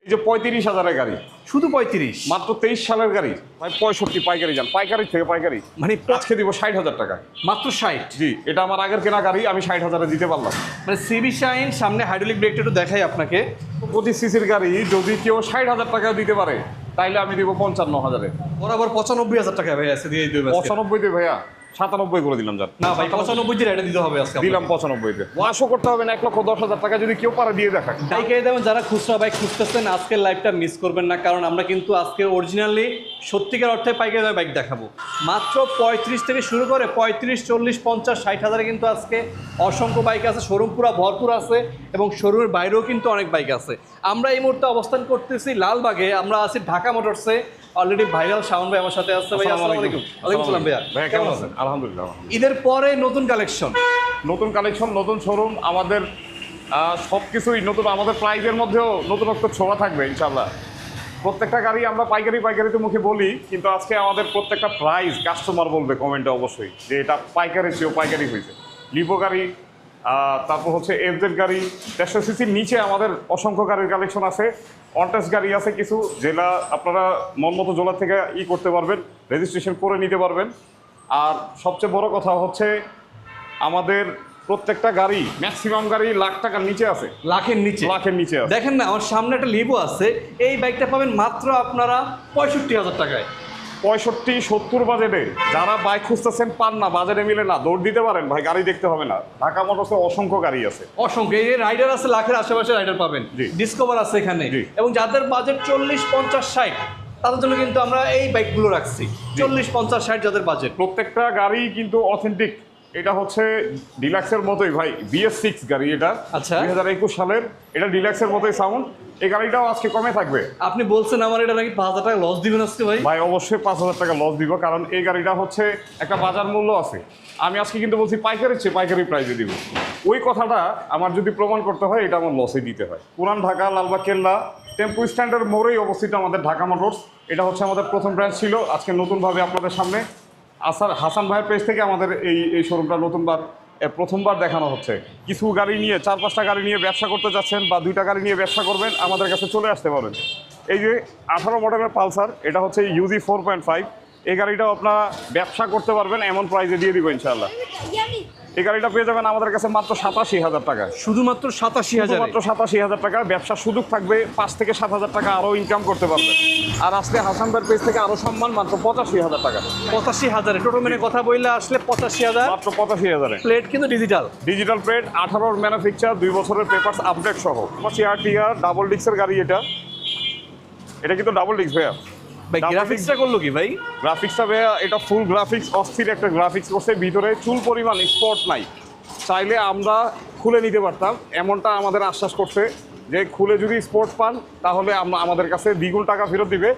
এই যে 35,000-এর গাড়ি, শুধু 35, মাত্র 23 সালের গাড়ি ভাই, 65 পাইকারি যান, পাইকারি থেকে পাইকারি মানে আজকে দিব 60,000 টাকা। মাত্র 60। জি, এটা আমার আগের কেনা গাড়ি, আমি 60,000-এ দিতে পারলাম। মানে সিবি শাইন, সামনে হাইড্রোলিক ব্রেকটা একটু দেখাই আপনাকে। 25 সিসির গাড়ি যদি কেউ 60,000 টাকা দিতে পারে তাইলে আমি দিব 55,000-এ। বরাবর 95,000 টাকা ভাই আছে দিয়ে দিবে। 95-তে ভাইয়া 97 করে দিলাম যান। না ভাই 95 দিয়ে এটা দিতে হবে আজকে। দিলাম 95-তে। ওয়াশও করতে হবে না, 1,10,000 টাকা যদি কেউ পারে দিয়ে দেখাক। পাইকারি দামে যারা খুচরা বাইক খুঁজতেছেন আজকের লাইভটা মিস করবেন না, কারণ আমরা কিন্তু আজকে অরিজিনালি সত্যিকার অর্থে পাইকারি দামে বাইক দেখাবো। মাত্র 35 থেকে শুরু করে 35, 40, 50, 60,000-এ কিন্তু আজকে অসংখ্য বাইক আছে, শোরুম পুরো ভরপুর আছে এবং শোরুমের বাইরেও কিন্তু অনেক বাইক আছে। আমরা এই মুহূর্তে অবস্থান করতেছি লালবাগে, আমরা আছি ঢাকা মোটরসে। অলরেডি ভাইরাল শাওন ভাই আমার সাথে আসছে। ভাই আসসালামু আলাইকুম। ওয়ালাইকুম আসসালাম ভাইয়া। ভাইয়া কেমন আছেন? আলহামদুলিল্লাহ। ঈদের পরে নতুন কালেকশন, নতুন শোরুম, আমাদের সব কিছুই নতুন। আমাদের প্রাইজের মধ্যেও নতুনত্ব ছোঁয়া থাকবে ইনশাল্লাহ। প্রত্যেকটা গাড়ি আমরা পাইকারিতে মুখে বলি, কিন্তু আজকে আমাদের প্রত্যেকটা প্রাইস কাস্টমার বলবে কমেন্টে অবশ্যই যে এটা পাইকারি চেয়েও পাইকারি হয়েছে। লিভো গাড়ি, তারপর হচ্ছে এফজেড গাড়ি, 150 সিসির নিচে আমাদের অসংখ্য গাড়ির কালেকশন আছে। অনটেস্ট গাড়ি আছে কিছু, যেটা আপনারা মন মতো জোলা থেকে করতে পারবেন, রেজিস্ট্রেশন করে নিতে পারবেন। আর সবচেয়ে বড় কথা হচ্ছে আমাদের প্রত্যেকটা গাড়ি, ম্যাক্সিমাম গাড়ি লাখ টাকার নিচে আছে। লাখের নিচে আছে। দেখেন না, আমার সামনে একটা লিভো আছে, এই বাইকটা পাবেন মাত্র আপনারা 65,000 টাকায়। 65-70 বাজেটে যারা বাইক খুঁজতেছেন, পান না, বাজেটে মিলে না, দৌড় দিতে পারেন ভাই, গাড়ি দেখতে হবে না। ঢাকা মোটরসে অসংখ্য গাড়ি আছে, অসংখ্য। এই রাইডার আছে, লাখের আশেপাশে রাইডার পাবেন, ডিসকভার আছে এখানে। এবং যাদের বাজেট 40, 50, 60 তাদের জন্য কিন্তু আমরা এই বাইকগুলো রাখছি। 40, 50, 60 যাদের বাজেট। প্রত্যেকটা গাড়ি কিন্তু অথেন্টিক। এটা হচ্ছে ডিলাক্সের মতোই ভাই, BS6 গাড়ি এটা। আচ্ছা, 2021 সালের। এটা ডিলাক্সের মতোই সাউন্ড। এই গাড়িটাও আজকে কমে থাকবে। আপনি বলছেন আমার এটা নাকি 5,000 টাকা লস দিবেন আজকে ভাই? ভাই অবশ্যই 5,000 টাকা লস দিব, কারণ এই গাড়িটা হচ্ছে একটা বাজার মূল্য আছে। আমি আজকে কিন্তু বলছি পাইকারির চেয়ে পাইকারি প্রাইসে দিব। ওই কথাটা আমার যদি প্রমাণ করতে হয়, এটা আমার লসে দিতে হয়। পুরান ঢাকা, লালবাগ কেল্লা, টেম্পু স্ট্যান্ডের মোড়েই অবস্থিত আমাদের ঢাকা মোটরস। এটা হচ্ছে আমাদের প্রথম ব্রাঞ্চ ছিল, আজকে নতুনভাবে আপনাদের সামনে হাসান ভাইয়ের পেজ থেকে আমাদের এই শোরুমটা প্রথমবার দেখানো হচ্ছে। কিছু গাড়ি নিয়ে, 4-5টা গাড়ি নিয়ে ব্যবসা করতে যাচ্ছেন বা 2টা গাড়ি নিয়ে ব্যবসা করবেন, আমাদের কাছে চলে আসতে পারেন। এই যে 18 মডেলের পালসার, এটা হচ্ছে UG 4.5। এই গাড়িটাও আপনারা ব্যবসা করতে পারবেন, এমন প্রাইসে দিয়ে দিব ইনশাআল্লাহ। এই গাড়িটা পেয়ে যাবেন আমাদের কাছে মাত্র 87,000 টাকা। শুধুমাত্র 87,000? মাত্র 87,000 টাকা। ব্যবসার সুযোগ থাকবে, 5 থেকে 7,000 টাকা আরও ইনকাম করতে পারবেন। আর আজকে হাসান ভাইয়ের পেজ থেকে আরও সম্মান, মাত্র 85,000 টাকা। 85,000 টোটাল মেনে কথা বললে আসলে 85,000, মাত্র 85,000। প্লেট কিন্তু ডিজিটাল প্লেট, 18 ম্যানুফ্যাকচার, 2 বছরের পেপারস আপডেট সহ। RTR ডাবল ডিস্কের গাড়ি এটা কিন্তু ডাবল ডিস্ক ভাইয়া। ভাই গ্রাফিক্সটা করলো কি ভাই? গ্রাফিক্সটা ভাইয়া এটা ফুল গ্রাফিক্স, অস্থির একটা গ্রাফিক্স করছে। ভিতরে চুল পরিমাণ স্পট নাই, চাইলে আমরা খুলে নিতে পারতাম, এমনটা আমাদের আশ্বাস করছে যে খুলে যদি স্পট পান তাহলে আমাদের কাছে দ্বিগুণ টাকা ফেরত দিবে।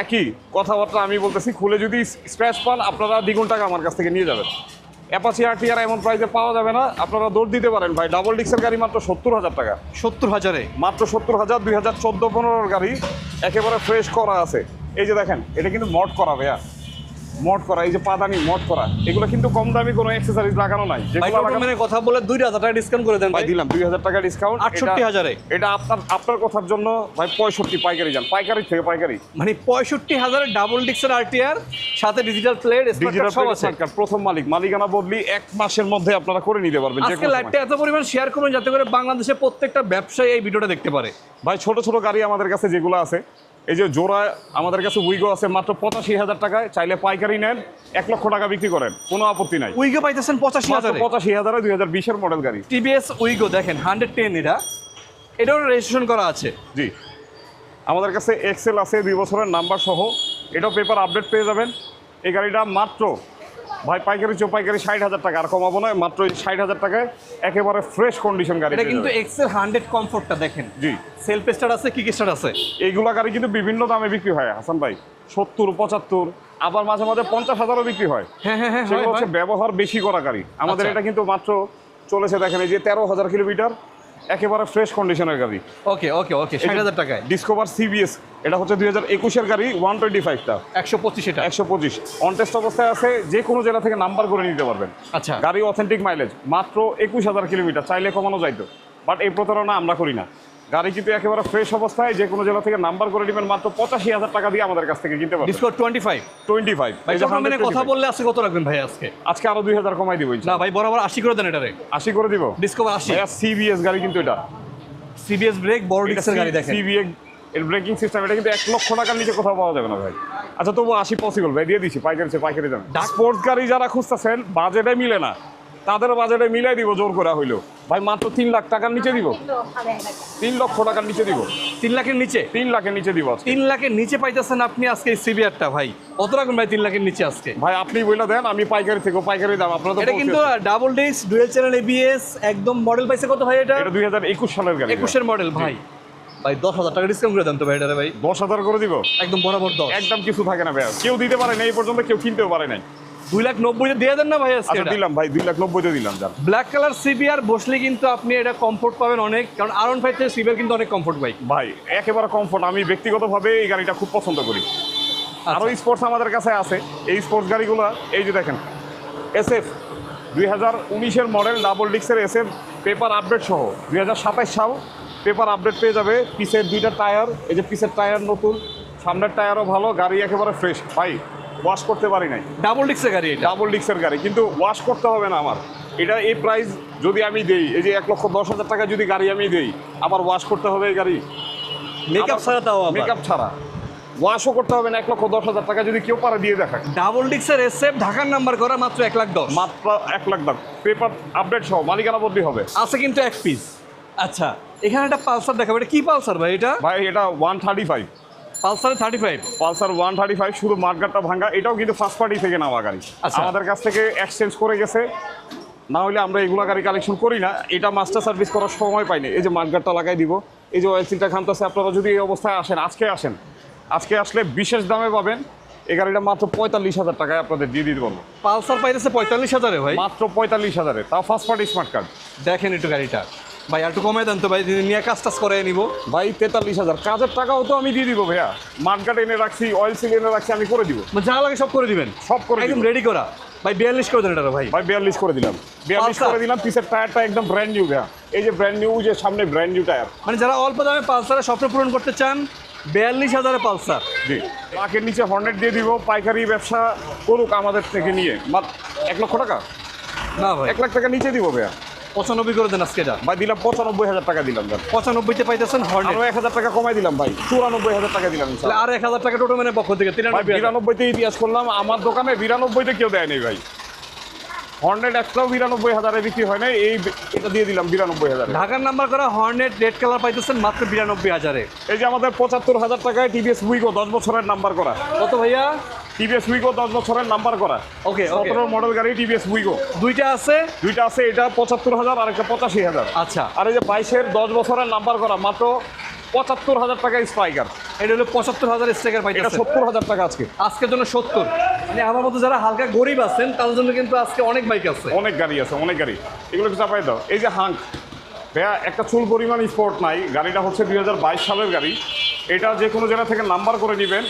একই কথাবার্তা আমি বলতেছি, খুলে যদি স্ক্র্যাচ পান আপনারা দ্বিগুণ টাকা আমার কাছ থেকে নিয়ে যাবেন। অ্যাপাচি RTR এমন প্রাইসে পাওয়া যাবে না, আপনারা দৌড় দিতে পারেন ভাই। ডাবল ডিস্কের গাড়ি মাত্র 70,000 টাকা। 70,000-এ? মাত্র 70,000। 2014-15 গাড়ি, একেবারে ফ্রেশ করা আছে। এই যে দেখেন, এটা কিন্তু মড করা ভাইয়া, মড করা। এই যে পাদানি মড করা, এগুলো কিন্তু কম দামি কোনো অ্যাক্সেসরিজ লাগানো নাই। মানে কথা বলে 2,000 টাকা ডিসকাউন্ট করে দেন ভাই। দিলাম 2,000 টাকা ডিসকাউন্ট। 68,000-এ? এটা আপনার কথার জন্য ভাই 65 পাইকারি যান, পাইকারি থেকে পাইকারি। মানে 65,000-এ ডাবল ডিস্কের RTR, সাথে ডিজিটাল প্লেট, সব আছে। প্রথম মালিকানা বদলি 1 মাসের মধ্যে আপনারা করে নিতে পারবেন। আজকে লাইভটা এত পরিমাণ শেয়ার করুন যাতে করে বাংলাদেশের প্রত্যেকটা ব্যবসায়ী এই ভিডিওটা দেখতে পারে। ভাই ছোট ছোট গাড়ি আমাদের কাছে যেগুলো আছে, এই যে জোড়া আমাদের কাছে উইগো আছে মাত্র 85,000 টাকায়। চাইলে পাইকারি নেন, 1 লক্ষ টাকা বিক্রি করেন, কোনো আপত্তি নাই। উইগো পাইতেছেন 85,000-এ? 85,000-এ 2020-এর মডেল গাড়ি। TVS উইগো দেখেন 110, এটাও রেজিস্ট্রেশন করা আছে। জি, আমাদের কাছে এক্সেল আছে 2 বছরের নাম্বার সহ, এটাও পেপার আপডেট পেয়ে যাবেন। এই গাড়িটা মাত্র ভাই পাইকারি 60,000 টাকা, আর কমাবো না, মাত্র 60,000 টাকায় একেবারে ফ্রেশ কন্ডিশন গাড়ি। এটা কিন্তু এক্সেল 100 কমফোর্টটা দেখেন। জি, সেলফ স্টার্ট আছে, কিক স্টার্ট আছে। এইগুলা গাড়ি কিন্তু বিভিন্ন দামে বিক্রি হয় হাসান ভাই, 70, 75, আবার মাঝে মাঝে 50,000-ও বিক্রি হয়। হ্যাঁ, সেগুলো হচ্ছে ব্যবহার বেশি করা গাড়ি। আমাদের এটা কিন্তু মাত্র চলেছে দেখেন, এই যে 13,000 কিলোমিটার, একেবারে ফ্রেশ কন্ডিশনের গাড়ি। ওকে 60,000 টাকায় ডিসকভার CBS, এটা হচ্ছে 2021-এর গাড়ি, 125টা, 125। এটা 125 অনটেস্ট অবস্থায় আছে, যে কোনো জেলা থেকে নাম্বার করে নিতে পারবেন। আচ্ছা, গাড়ি অথেন্টিক মাইলেজ, মাত্র 21,000 কিলোমিটার, চাইলে কমানো যাইতো, বাট এই প্রতারণা আমরা করি না। গাড়ি কিন্তু একেবারে ফ্রেশ অবস্থায়, যে কোনো জেলা থেকে নাম্বার করে নেবেন, মাত্র 85,000 টাকা দিয়ে আমাদের কাছ থেকে কিনতে পারবেন। ডিসকাউন্ট 25। 25 ভাই মানে কথা বললে আজকে কত রাখবেন ভাই? আজকে আরো 2000 কমাই দিব। না ভাই, বরাবর 80 করে দেন এটারে। 80 করে দিব। ডিসকভার 80। ভাইয়া সিবিএস গাড়ি কিন্তু এটা, সিবিএস ব্রেক, বড় ডিস্কের গাড়ি দেখেন। সিবিএস এর ব্রেকিং সিস্টেম, এটা কিন্তু 1 লক্ষ টাকার নিচে কোথাও পাওয়া যাবে না ভাই। আচ্ছা তবু 80 পসিবল ভাই, দিয়ে দিছি। পাইকারি দাম। স্পোর্টস গাড়ি যারা খুঁজতেছেন, বাজেটে মিলে না, তাদের বাজেটে মিলাই দিব জোর করে হইলো ভাই, মাত্র 3 লাখ টাকার নিচে দিব। 3 লক্ষ টাকার নিচে দিব। 3 লাখের নিচে? 3 লাখের নিচে দিব আজকে। 3 লাখের নিচে পাইতেছেন আপনি আজকে সিবিআরটা ভাই? কত রাখবেন ভাই 3 লাখের নিচে আজকে? ভাই আপনি বইলা দেন, আমি পাইকারি থেকে পাইকারি দাম আপনারা তো। এটা কিন্তু double disc, dual channel ABS, একদম মডেল পাইছে কত ভাই এটা? এটা 2021 সালের গাড়ি। 21 এর মডেল ভাই। ভাই 10,000 টাকা ডিসকাউন্ট করে দেন তো ভাই এটারে ভাই। 10,000 করে দিব একদম বরাবর 10। একদম কিছু থাকে না ভাই, কেউ দিতে পারে না এই পর্যন্ত, কেউ কিনতেও পারে নাই। 2,90,000 দিয়ে দেন না ভাই আজকে? আচ্ছা দিলাম ভাই, 2,90,000 দিলাম। যান ব্ল্যাক কালার সিবিআর বসলে কিন্তু আপনি এটা কমফোর্ট পাবেন অনেক, কারণ R15 থেকে সিবিআর কিন্তু অনেক কমফোর্ট বাইক ভাই, একেবারে কমফোর্ট। আমি ব্যক্তিগতভাবে এই গাড়িটা খুব পছন্দ করি। আরও স্পোর্টস আমাদের কাছে আছে। এই স্পোর্টস গাড়িগুলো এই যে দেখেন, SF 2019-এর মডেল, ডাবল ডিস্কের SF, পেপার আপডেট সহ 2027 সাল পেপার আপডেট পেয়ে যাবে। পিছের 2টা টায়ার, এই যে পিছের টায়ার নতুন, সামনের টায়ারও ভালো, গাড়ি একেবারে ফ্রেশ ভাই। ওয়াশ করতে পারি নাই। ডাবল ডিস্কের গাড়ি এটা? ডাবল ডিস্কের গাড়ি, কিন্তু ওয়াশ করতে হবে না আমার। এটা এই প্রাইস যদি আমি দেই, এই যে 1,10,000 টাকা যদি গাড়ি আমি দেই, আবার ওয়াশ করতে হবে এই গাড়ি? মেকআপ ছাড়া? তাও মেকআপ ছাড়া, ওয়াশও করতে হবে না। 1,10,000 টাকা যদি কেউ পারে দিয়ে দেখায়। ডাবল ডিস্কের SF, ঢাকার নাম্বার করা, মাত্র 1,10,000। মাত্র 1 লাখ দাম, পেপার আপডেট সহ, মালিকানা বদলি হবে। আছে কিন্তু এক পিস। আচ্ছা, এখানে একটা পালসার দেখাবো। এটা কি পালসার ভাই এটা? ভাই এটা 135, পালসারে 35। পালসার 135, শুধু মাঠগাটটা ভাঙা। এটাও কিন্তু ফার্স্ট পার্টি থেকে নেওয়া গাড়ি, আচ্ছা। আমাদের কাছ থেকে এক্সচেঞ্জ করে গেছে, না হলে আমরা এগুলো গাড়ি কালেকশন করি না। এটা মাস্টার সার্ভিস করার সময় পাইনি। এই যে মাঠগাটটা লাগাই দিব, এই যে অয়েল সিলটা খামতেছে। আপনারা যদি এই অবস্থায় আসেন, আজকে আসলে বিশেষ দামে পাবেন। এই গাড়িটা মাত্র 45,000 টাকায় আপনাদের দিয়ে দিতে পারবো। পালসার পাইতেছে 45,000-এ ভাই? মাত্র 45,000-এ, তাও ফার্স্ট পার্টি স্মার্ট কার্ড। দেখেন একটু গাড়িটা ভাই, আর একটু কমে দেন তো ভাই, নিয়ে কাজ করে নিব ভাই। 43,000 কাজের টাকাও তো আমি দিয়ে দিব ভাইয়া। মাঠগাট এনে রাখছি, অয়েল সিল এনে রাখছি, আমি করে দিব। যা লাগে সব করে দিবেন? সব করে একদম দিব। রেডি করা ভাই। 42 করে দেন এটা ভাই। ভাই 42 করে দিলাম। 42 করে দিলাম। পিছের টায়ারটা একদম ব্র্যান্ড নিউ ভাইয়া, এই যে ব্র্যান্ড নিউ, যে সামনে ব্র্যান্ড নিউ টায়ার। মানে যারা অল্প দামে পালসারের স্বপ্ন পূরণ করতে চান, 42,000-এ পালসার। জি, লাখের নিচে হর্নেট দিয়ে দিব। পাইকারি ব্যবসা করুক আমাদের থেকে নিয়ে, মাত্র 1 লক্ষ টাকা। না ভাই, 1 লাখ টাকা নিচে দিব ভাইয়া। 95 করে দেন আজকে এটা ভাই দিলাম 95,000 টাকা দিলাম। 95-তে পাইতেছেন হর্নেট। আরো 1,000 টাকা কমাই দিলাম ভাই, 94,000 টাকা দিলাম। তাহলে আর 1,000 টাকা টোটো মানে পক্ষ থেকে 93,000। 92-তে ইতিহাস করলাম। আমার দোকানে 92-তে কেউ দেয় নেই ভাই। হর্নেট একটাও 92,000-এ বিক্রি হয় না, এটা দিয়ে দিলাম 92,000। ঢাকার নাম্বার করা হর্নেট রেড কালার পাইতেছেন মাত্র 92,000-এ। এই যে আমাদের 75,000 টাকায় টিভিএস উইগো 10 বছরের নাম্বার করা। কত ভাইয়া? টিভিএস উইগো 10 বছরের নাম্বার করা। ওকে, 17 মডেল গাড়ি টিভিএস উইগো। দুইটা আছে? দুইটা আছে, এটা 75,000 আর একটা 85,000। আচ্ছা, আর এই যে 22-এর 10 বছরের নাম্বার করা, মাত্র 75,000 টাকা স্ট্রাইকার। এটা হলো 75,000 স্টেকার এটা পাইতেছেন। 70,000 টাকা আজকে। আজকের জন্য 70। মানে আমার মতো যারা হালকা গরিব আছেন তাদের জন্য কিন্তু আজকে অনেক বাইক আছে, অনেক গাড়ি আছে, অনেক গাড়ি। এগুলো কি চাপাই দাও। এই যে হাঙ্ক ভাইয়া, একটা চুল পরিমাণ স্পোর্ট নাই। গাড়িটা হচ্ছে 2022 সালের গাড়ি। এটা যে কোনো জায়গা থেকে নাম্বার করে নেবেন।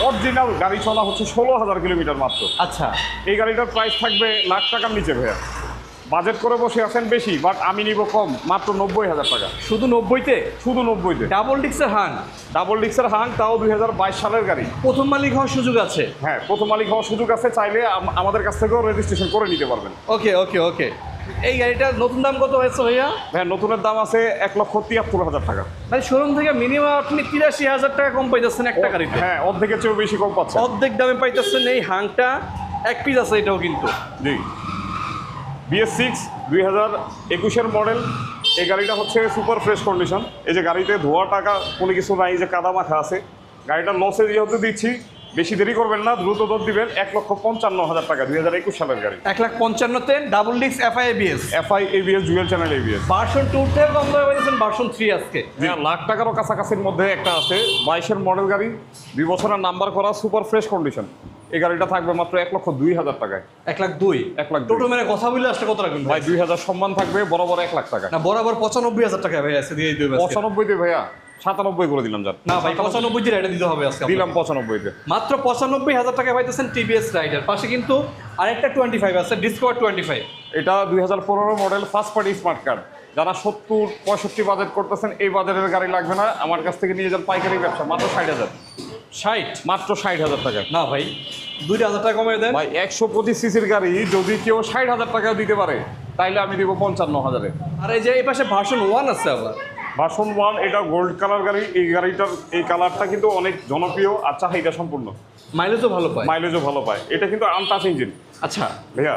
অরিজিনাল গাড়ি চলা হচ্ছে 16,000 কিলোমিটার মাত্র। আচ্ছা, এই গাড়িটার প্রাইস থাকবে লাখ টাকার নিচে ভাইয়া। বাজেট করে বসে আছেন বেশি, বাট আমি নিব কম, মাত্র 90,000 টাকা। শুধু 90-তে? শুধু 90-তে। ডাবল ডিস্কের হাং, ডাবল ডিস্কের হাং, তাও 2022 সালের গাড়ি। প্রথম মালিক হওয়ার সুযোগ আছে? হ্যাঁ, প্রথম মালিক হওয়ার সুযোগ আছে। চাইলে আমাদের কাছ থেকেও রেজিস্ট্রেশন করে নিতে পারবেন। ওকে ওকে ওকে। এই গাড়িটার নতুন দাম কত হয়েছে ভাইয়া? হ্যাঁ, নতুনের দাম আছে 1,73,000 টাকা। মানে শোরুম থেকে মিনিমাম আপনি 83,000 টাকা কম পাইতেছেন একটা গাড়িতে। হ্যাঁ, অর্ধেকের চেয়েও বেশি কম পাচ্ছে। অর্ধেক দামে পাইতেছেন। এই হাংটা এক পিস আছে, এটাও কিন্তু। জি, BS6 2021-এর মডেল। এই গাড়িটা হচ্ছে সুপার ফ্রেশ কন্ডিশন। এই যে গাড়িতে ধোয়া টাকা কোনো কিছু নাই, এই যে কাদা মাখা আছে। গাড়িটা লসে যেহেতু দিচ্ছি, বেশি দেরি করবেন না, দ্রুত দর দিবেন। 1,55,000 টাকা, 2021 সালের গাড়ি। 1,55,000-তে double disc FI ABS। FI ABS, dual channel ABS। Version 2 থেকে কম দামে পাইতেছেন ভার্সন 3 আজকে। লাখ টাকারও কাছাকাছির মধ্যে একটা আছে, 22-এর মডেল গাড়ি, 2 বছরের নাম্বার করা, সুপার ফ্রেশ কন্ডিশন। এই গাড়িটা থাকবে মাত্র 1,02,000 টাকায়। 1,02,000? 1,02,000 টোটো মেরে কথা বললে আসলে কত রাখবেন ভাই? 2,000 সম্মান থাকবে, বরাবর 1 লাখ টাকা। না, বরাবর 95,000 টাকা ভাই আছে, দিয়ে দিতে হবে। 95-তে ভাইয়া 97 করে দিলাম। যান না ভাই, 95 এটা দিতে হবে আজকে। দিলাম 95-তে। মাত্র 95,000 টাকা পাইতেছেন টিভিএস রাইডার। পাশে কিন্তু আরেকটা 25 আছে, ডিসকভার 25। এটা 2015 model, first party smart card. যারা 70-65 বাজেট করতেছেন এই বাজারের গাড়ি লাগবে না, আমার কাছ থেকে নিয়ে যান পাইকারি ব্যবসা মাত্র 60,000। 60 মাত্র 60,000 টাকা। না ভাই 2,000 টাকা কমে দেন ভাই 125 সিসির গাড়ি যদি কেউ 60,000 টাকা দিতে পারে তাইলে আমি দিব 55,000-এ। আর এই যে এই পাশে ভার্সন 1 আছে আবার ভার্সন 1, এটা গোল্ড কালার গাড়ি। এই গাড়িটার এই কালারটা কিন্তু অনেক জনপ্রিয় আর চাহিদা সম্পূর্ণ, মাইলেজও ভালো পায়। মাইলেজও ভালো পায়। এটা কিন্তু আনটাচ ইঞ্জিন আচ্ছা ভাইয়া,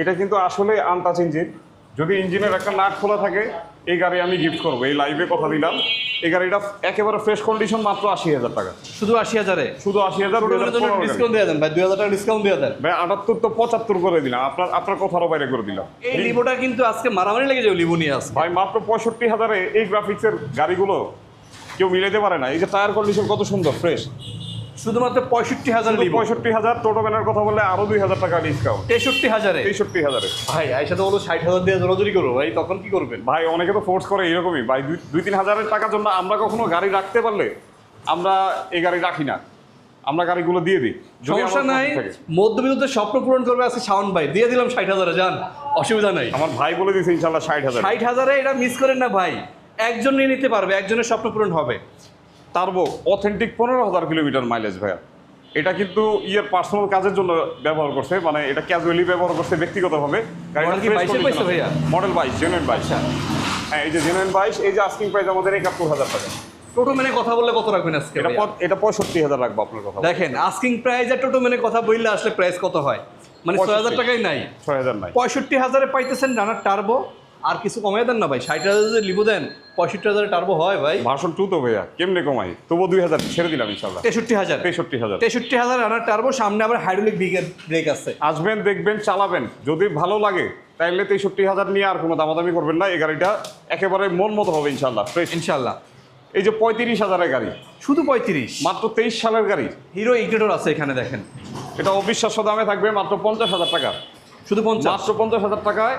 এটা কিন্তু আসলে আনটাচ ইঞ্জিন। যদি ইঞ্জিনের একটা নাট খোলা থাকে এই গাড়ি আমি গিফট করবো, এই লাইভে কথা দিলাম। এই গাড়িটা একেবারে ফ্রেশ কন্ডিশন, মাত্র 80,000 টাকা। শুধু 80,000-এ শুধু 80,000। ডিসকাউন্ট দিয়ে দেন ভাই, 2,000 টাকা ডিসকাউন্ট দিয়ে দেন ভাই 78 তো 75 করে দিলাম, আপনার কথারও বাইরে করে দিলাম। এই লিভোটা কিন্তু আজকে মারামারি লেগে যাবে লিভো নিয়ে আসবে ভাই মাত্র 65,000-এ এই গ্রাফিক্সের গাড়িগুলো কেউ মিলাইতে পারে না। এই যে টায়ার কন্ডিশন কত সুন্দর ফ্রেশ, শুধুমাত্র 65,000 লিভো। 65,000। টোটো ভ্যানের কথা বললে আরো 2,000 টাকা ডিসকাউন্ট। 63,000-এ 63,000-এ। ভাই আইসা তো বলো 60,000 দিয়ে জোরাজুরি করবো ভাই, তখন কি করবেন? ভাই অনেকে তো ফোর্স করে এরকমই ভাই, 2-3 হাজারের টাকার জন্য আমরা কখনো গাড়ি রাখতে পারলে আমরা এই গাড়ি রাখি না, আমরা গাড়িগুলো দিয়ে দিই। যদি সমস্যা আমার নাই, পছন্দ থাকে। মধ্যবিত্তের স্বপ্ন পূরণ করবে আজকে শাওন ভাই, দিয়ে দিলাম 60,000-এ, যান, অসুবিধা নাই। আমার ভাই বলে দিয়েছে ইনশাল্লাহ 60,000। 60,000-এ এটা মিস করেন না ভাই, একজন নিয়ে নিতে পারবে, একজনের স্বপ্ন পূরণ হবে। টার্বো অথেন্টিক 15,000 কিলোমিটার মাইলেজ ভাইয়া। এটা কিন্তু পার্সোনাল কাজের জন্য ব্যবহার করছে, মানে এটা ক্যাজুয়ালি ব্যবহার করছে ব্যক্তিগতভাবে। মডেল কি 22-এর পাইছে ভাইয়া? Model 22, genuine 22। হ্যাঁ, এই যে জেনুইন 22। এই যে আস্কিং প্রাইস আমাদের 71,000 টাকা। টোটো মেনে কথা বললে কত রাখবেন আজকে? এটা 65,000 রাখবো আপনার কথা। দেখেন আস্কিং প্রাইস আর টোটো মেনে কথা বললে আসলে প্রাইস কত হয়, মানে 6,000 টাকাই নাই। 6,000 নাই। 65,000-এ পাইতেছেন ডানার টার্বো, আর কিছু কমাই দেন না ভাই। 60,000 যদি লিভো দেন 65,000-এ টার্বো হয় ভাই। ভার্সন 2 তো ভাইয়া কেমনে কমাই, তবু 2,000 ছেড়ে দিলাম ইনশাল্লাহ। 63,000 63,000 রানার টার্বো, সামনে আবার হাইড্রোলিক ব্রেক আছে। আসবেন, দেখবেন, চালাবেন, যদি ভালো লাগে তাইলে 63,000 নিয়ে আর কোনো দামাদামি করবেন না। এই গাড়িটা একেবারে মন মতো হবে ইনশাল্লাহ, ফ্রেশ ইনশাল্লাহ। এই যে 35,000-এর গাড়ি, শুধু 35, মাত্র 23 সালের গাড়ি। হিরো ইগনিটর আছে এখানে দেখেন, এটা অবিশ্বাস্য দামে থাকবে মাত্র 50,000 টাকা। শুধু 50, মাত্র 50,000 টাকায়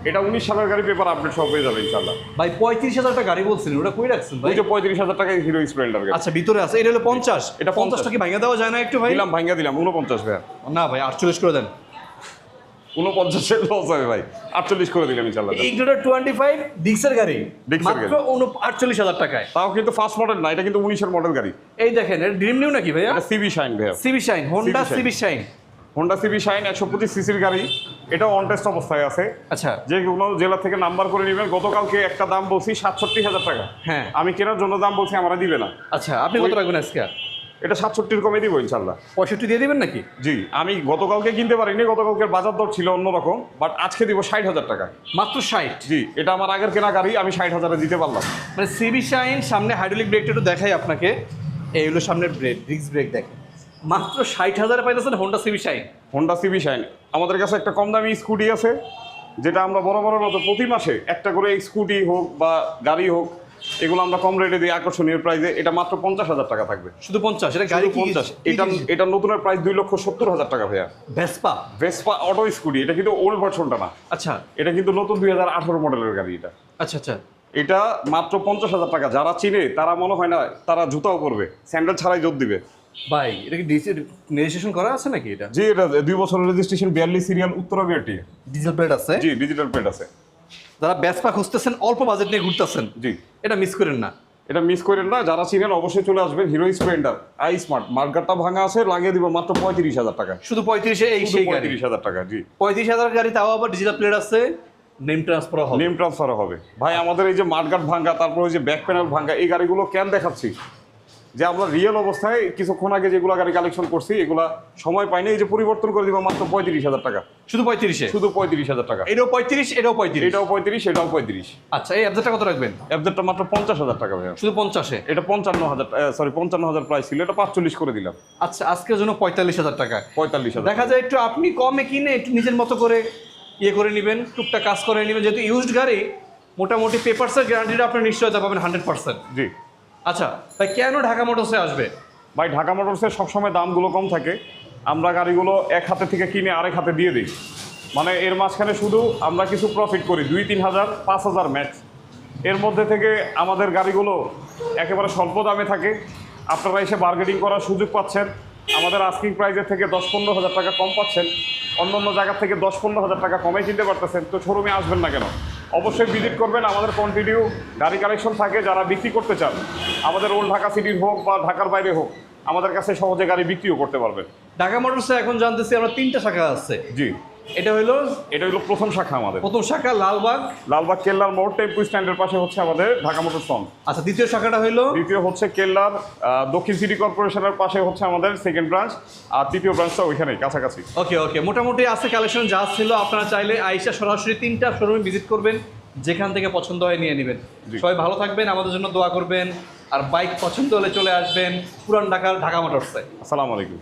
এটা 19 সালের গাড়ি, পেপার আপডেট সব হয়ে যাবে ইনশাল্লাহ। ভাই 35,000 টাকা গাড়ি বলছিলেন, ওটা কই রাখছেন ভাই? ওই যে 35,000 টাকায় হিরো স্প্লেন্ডার গাড়ি। আচ্ছা ভিতরে আছে, এটা হলো 50। এটা 50 টাকা ভাঙা দেওয়া যায় না একটু ভাই? দিলাম, ভাঙ্গা দিলাম 49 ভাইয়া। না ভাই 48 করে দেন। 49-এর লস হবে ভাই, 48 করে দিলাম ইনশাল্লাহ। ইগনিটর 25 ডিক্সের গাড়ি, ডিক্সের মাত্র 48,000 টাকায়। তাও কিন্তু ফার্স্ট মডেল না, এটা কিন্তু 19-এর মডেল গাড়ি। এই দেখেন, এটা ড্রিম নিউ নাকি ভাইয়া? এটা সিবি শাইন ভাইয়া, CB Shine, Honda CB CB Shine. Honda CB Shine 125 সিসির গাড়ি। এটা অন টেস্ট অবস্থায় আছে। আচ্ছা, যে কোনো জেলা থেকে নাম্বার করে নেবেন। গতকালকে একটা দাম বলছি 67,000 টাকা। হ্যাঁ আমি কেনার জন্য দাম বলছি, আমরা দিবে না। আচ্ছা, আপনি কত রাখবেন আজকে? এটা 67-র কমে দিব ইনশাল্লাহ। 65 দিয়ে দিবেন নাকি? জি, আমি গতকালকে কিনতে পারিনি, গতকালকের বাজার দর ছিল অন্যরকম, বাট আজকে দিব 60,000 টাকা। মাত্র 60? জি, এটা আমার আগের কেনা গাড়ি, আমি 60,000-এ দিতে পারলাম। মানে সিবি শাইন, সামনে হাইড্রোলিক ব্রেকটা একটু দেখাই আপনাকে। এই হলো সামনের ব্রেক, ডিস্ক ব্রেক দেখেন। মাত্র 60,000-এ পাইতেছেন Honda CB Shine. Honda CB Shine. আমাদের কাছে একটা কম দামি স্কুটি আছে, যেটা আমরা বরাবরের মতো প্রতি মাসে একটা করে স্কুটি হোক বা গাড়ি হোক, এগুলো আমরা কম রেটে দিই আকর্ষণীয় প্রাইসে। এটা মাত্র 50,000 টাকা থাকবে। শুধু 50? এটা গাড়ি 50। এটা নতুনের প্রাইস 2,70,000 টাকা ভাইয়া। ভেসপা ভেসপা অটো স্কুটি, এটা কিন্তু ওল্ড ভার্সনটা না। আচ্ছা এটা কিন্তু নতুন 2018 মডেলের গাড়ি। এটা আচ্ছা আচ্ছা, এটা মাত্র 50,000 টাকা। যারা চিনে তারা মনে হয় না তারা জুতাও পরবে, স্যান্ডেল ছাড়াই যোগ দিবে। ভাই এটা কি রেজিস্ট্রেশন করা আছে নাকি? এটা জি, এটা 2 বছরের registration, 42 serial, Uttara BRT. Diesel plate আছে? জি, ডিজিটাল প্লেট আছে। যারা ভেসপা খুঁজতেছেন, অল্প বাজেট নিয়ে ঘুরতেছেন, জি, এটা মিস করেন না। এটা মিস করেন না। যারা চিনেন অবশ্যই চলে আসবেন। হিরো স্প্লেন্ডার আই স্মার্ট, মার্কারটা ভাঙা আছে, লাগিয়ে দিব মাত্র 35,000 টাকা। শুধু 35-এ এই সেই গাড়ি? 35,000 টাকা। জি, 35,000 গাড়ি, তাও আবার ডিজিটাল প্লেট আছে, নেম ট্রান্সফার হবে। নেম ট্রান্সফার হবে ভাই। আমাদের এই যে মার্কার ভাঙা, তারপর ওই যে ব্যাক প্যানেল ভাঙা, এই গাড়িগুলো কেন দেখাচ্ছি যে আমরা রিয়েল অবস্থায় কিছুক্ষণ আগে যেগুলো গাড়ি কালেকশন করছি, এগুলা সময় পাইনি। এই যে পরিবর্তন করে দিব মাত্র 35,000 টাকা। শুধু 35-এ? শুধু 35,000 টাকা। এটাও 35, এটাও 35? এটাও 35, এটাও 35। আচ্ছা, এই অ্যাবজেটটা কত রাখবেন? অ্যাবজেটটা মাত্র 50,000 টাকা ভাই। শুধু 50-এ? এটা 55,000 প্রাইস ছিল, এটা 45 করে দিলাম। আচ্ছা, আজকের জন্য 45,000 টাকা। 45,000 দেখা যায় একটু আপনি কমে কিনে একটু নিজের মতো করে ইয়ে করে নেবেন, টুকটাক কাজ করে নেবেন। যেহেতু ইউজড গাড়ি, মোটামুটি পেপারসের গ্যারান্টিটা আপনি নিশ্চয়তা পাবেন 100%। জি আচ্ছা ভাই, কেন ঢাকা মোটরসে আসবে? ভাই, ঢাকা মোটরসে সবসময় দামগুলো কম থাকে। আমরা গাড়িগুলো এক হাতে থেকে কিনে আরেক হাতে দিয়ে দিই, মানে এর মাঝখানে শুধু আমরা কিছু প্রফিট করি 2-3 হাজার, 5,000 ম্যাক্স। এর মধ্যে থেকে আমাদের গাড়িগুলো একেবারে স্বল্প দামে থাকে। আপনারা এসে বার্গেনিং করার সুযোগ পাচ্ছেন। আমাদের আস্কিং প্রাইসের থেকে 10-15 হাজার টাকা কম পাচ্ছেন। অন্য অন্য জায়গা থেকে 10-15 হাজার টাকা কমে কিনতে পারতেছেন। তো শোরুমে আসবেন না কেন? অবশ্যই ভিজিট করবেন। আমাদের কন্টিনিউ গাড়ি কালেকশন থাকে, যারা বিক্রি করতে চান আমাদের ওল্ড ঢাকা সিটির হোক বা ঢাকার বাইরে হোক আমাদের কাছে সহজে গাড়ি বিক্রিও করতে পারবেন। ঢাকা মোটরসে এখন জানতেছি আমরা 3টা শাখা আছে। জি, এটা হলো প্রথম শাখা আমাদের। প্রথম শাখা লালবাগ কেল্লার মোড় টেম্পু স্ট্যান্ডের পাশে হচ্ছে আমাদের ঢাকা মোটরস। আচ্ছা, দ্বিতীয় শাখাটা হলো দ্বিতীয় হচ্ছে কেল্লার দক্ষিণ সিটি কর্পোরেশনের পাশে হচ্ছে আমাদের সেকেন্ড ব্রাঞ্চ, আর তৃতীয় ব্রাঞ্চটা ওইখানেই কাছাকাছি। ওকে, মোটামুটি আছে কালেকশন যা ছিল। আপনারা চাইলে আইসা সরাসরি 3টা শোরুমে ভিজিট করবেন, যেখান থেকে পছন্দ হয় নিয়ে নেবেন। সবাই ভালো থাকবেন, আমাদের জন্য দোয়া করবেন, আর বাইক পছন্দ হলে চলে আসবেন পুরান ঢাকার ঢাকা মোটরসে। আসসালামু আলাইকুম।